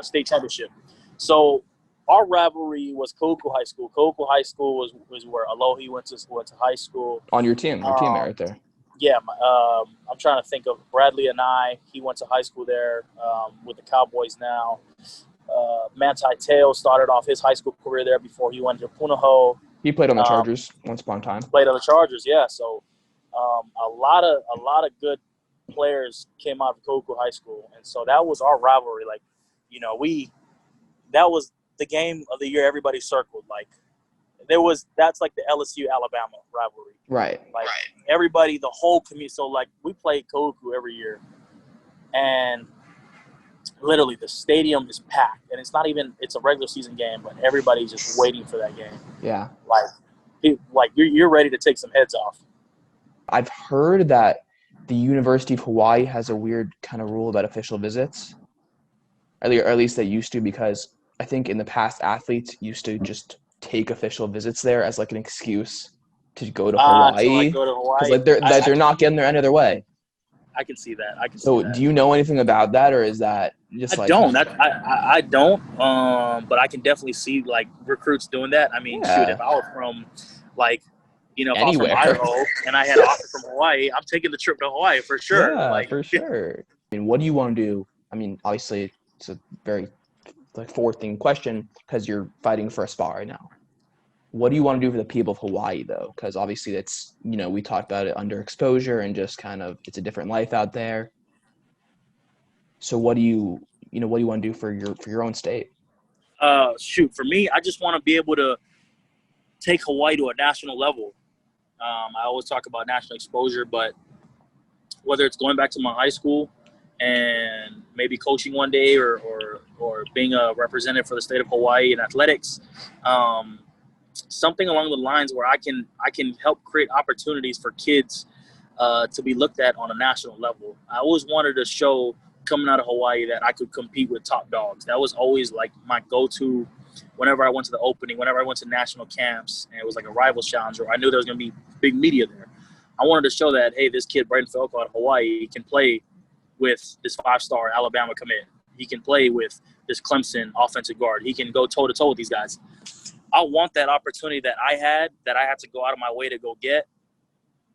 state championship. So our rivalry was Ko'oku High School. Ko'oku High School was where Alohi went to high school. On your team right there. Yeah, I'm trying to think of Bradley and he went to high school there with the Cowboys now. Manti Te'o started off his high school career there before he went to Punahou. He played on the Chargers once upon a time. Played on the Chargers, yeah. So a lot of good players came out of Ko'oku High School, and so that was our rivalry. Like, that was the game of the year everybody circled. Like, that's like the LSU Alabama rivalry. Right. Like, everybody, the whole community. So, like, we play Ko'oku every year, and literally the stadium is packed, and it's a regular season game, but everybody's just waiting for that game. Yeah. Like you're ready to take some heads off. I've heard that the University of Hawaii has a weird kind of rule about official visits. Or at least they used to, because I think in the past athletes used to just take official visits there as like an excuse to go to Hawaii. Because they're not getting there any other way. I can see that. So do you know anything about that, or is that just I don't. I don't. But I can definitely see like recruits doing that. I mean, shoot, if I was from like You know, if Anywhere. I was from Idaho and I had an offer from Hawaii, I'm taking the trip to Hawaii for sure. Yeah, for sure. I mean, what do you want to do? I mean, obviously, it's a very forward-thinking question because you're fighting for a spot right now. What do you want to do for the people of Hawaii, though? Because obviously that's, we talked about it, underexposure and just kind of it's a different life out there. So what do you want to do for your own state? For me, I just want to be able to take Hawaii to a national level. I always talk about national exposure, but whether it's going back to my high school and maybe coaching one day or being a representative for the state of Hawaii in athletics, something along the lines where I can help create opportunities for kids to be looked at on a national level. I always wanted to show coming out of Hawaii that I could compete with top dogs. That was always like my go-to whenever I went to the opening, whenever I went to national camps, and it was like a rivals challenge, or I knew there was going to be big media there. I wanted to show that, hey, this kid, Breiden Fehoko out of Hawaii, can play with this 5-star Alabama commit. He can play with this Clemson offensive guard. He can go toe-to-toe with these guys. I want that opportunity that I had to go out of my way to go get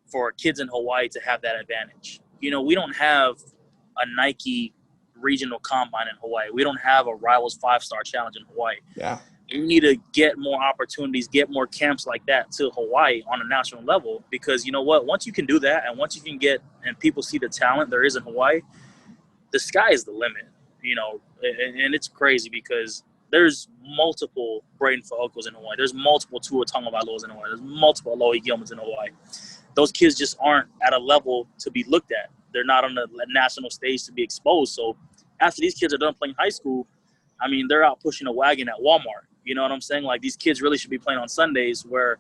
for kids in Hawaii to have that advantage. We don't have a Nike regional combine in Hawaii. We don't have a Rivals 5-star challenge in Hawaii. Yeah. We need to get more opportunities, get more camps like that to Hawaii on a national level, because you know what? Once you can do that, and once you can get and people see the talent there is in Hawaii, the sky is the limit, and it's crazy because there's multiple Breiden Fehokos in Hawaii. There's multiple Tua Tagovailoas in Hawaii. There's multiple Alohi Gilmans in Hawaii. Those kids just aren't at a level to be looked at. They're not on the national stage to be exposed. So after these kids are done playing high school, I mean, they're out pushing a wagon at Walmart. You know what I'm saying? Like, these kids really should be playing on Sundays, where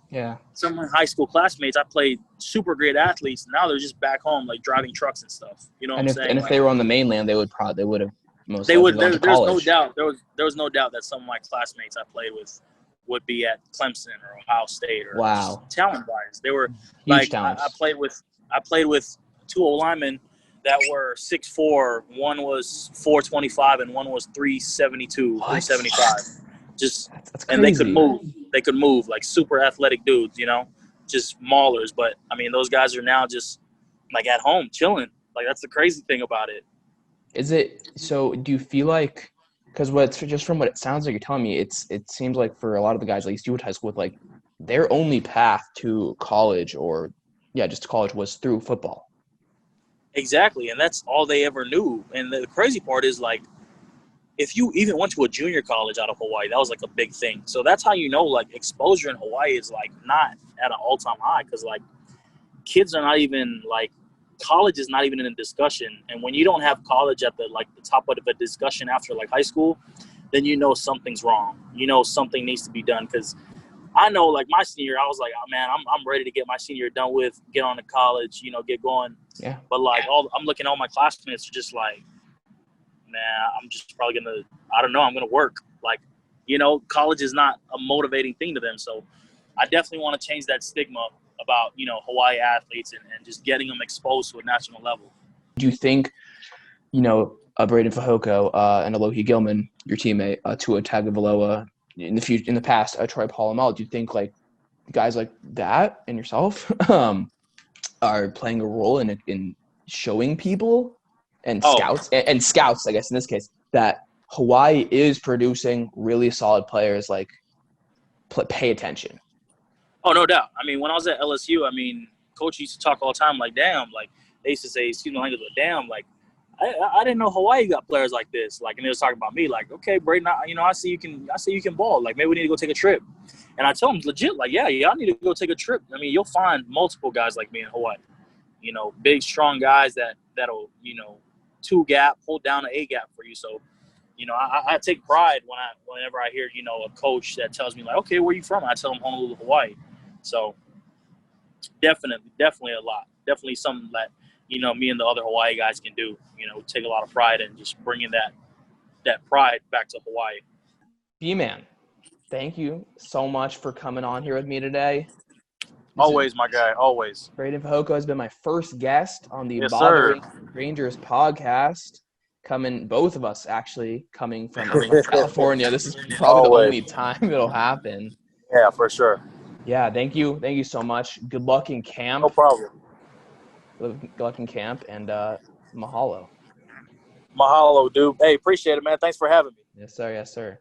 some of my high school classmates, I played super great athletes. Now they're just back home, like driving trucks and stuff. You know what I'm saying? And if they were on the mainland, they would have most they would. likely gone to There's college. no doubt. There was no doubt that some of my classmates I played with would be at Clemson or Ohio State or talent wise. They were huge talents. I played with 2 linemen that were 6'4". One was 425 and one was 372, 375. Just that's crazy. And they could move. They could move, like super athletic dudes, just maulers. But I mean, those guys are now just like at home chilling. Like, that's the crazy thing about it. Is it so? Do you feel like, because just from what it sounds like you're telling me, it seems like for a lot of the guys, at least you went to high school with, like, their only path to college just to college was through football. Exactly, and that's all they ever knew. And the crazy part is, like, if you even went to a junior college out of Hawaii, that was like a big thing. So that's how like exposure in Hawaii is like not at an all-time high, because like kids are not even like, college is not even in a discussion. And when you don't have college at the top of the discussion after like high school, then something's wrong. Something needs to be done, because I know, like, my senior, I was like, oh, man, I'm ready to get my senior done with, get on to college, get going. Yeah. But like I'm looking at all my classmates are just like, nah, I'm just probably gonna, I don't know, I'm gonna work. Like, college is not a motivating thing to them. So I definitely want to change that stigma about, Hawaii athletes and just getting them exposed to a national level. Do you think, Breiden Fehoko and Alohi Gilman, your teammate, Tua Tagovailoa, in the past, Troy Polamalu, do you think like guys like that and yourself are playing a role in showing people and scouts, I guess in this case, that Hawaii is producing really solid players, like pay attention? Oh, no doubt. I mean, when I was at LSU, I mean, coach used to talk all the time like, damn, like they used to say, excuse my language, but damn, like I didn't know Hawaii got players like this. Like, and they was talking about me, like, okay, Breiden, I see you can ball. Like, maybe we need to go take a trip. And I tell them legit, like, yeah, y'all need to go take a trip. I mean, you'll find multiple guys like me in Hawaii. Big, strong guys that'll, 2-gap, hold down an A-gap for you. So, I take pride whenever I hear, a coach that tells me, like, okay, where you from? I tell them Honolulu, Hawaii. So definitely a lot. Definitely something that, me and the other Hawaii guys can do, take a lot of pride and just bringing that pride back to Hawaii. B-Man, thank you so much for coming on here with me today. Always, my guy, always. Breiden Fehoko has been my first guest on the Bothering Rangers podcast. Both of us actually coming from California. This is probably the only time it'll happen. Yeah, for sure. Yeah, thank you. Thank you so much. Good luck in No camp. problem. Good luck in camp, and mahalo. Mahalo, dude. Hey, appreciate it, man. Thanks for having me. Yes, sir. Yes, sir.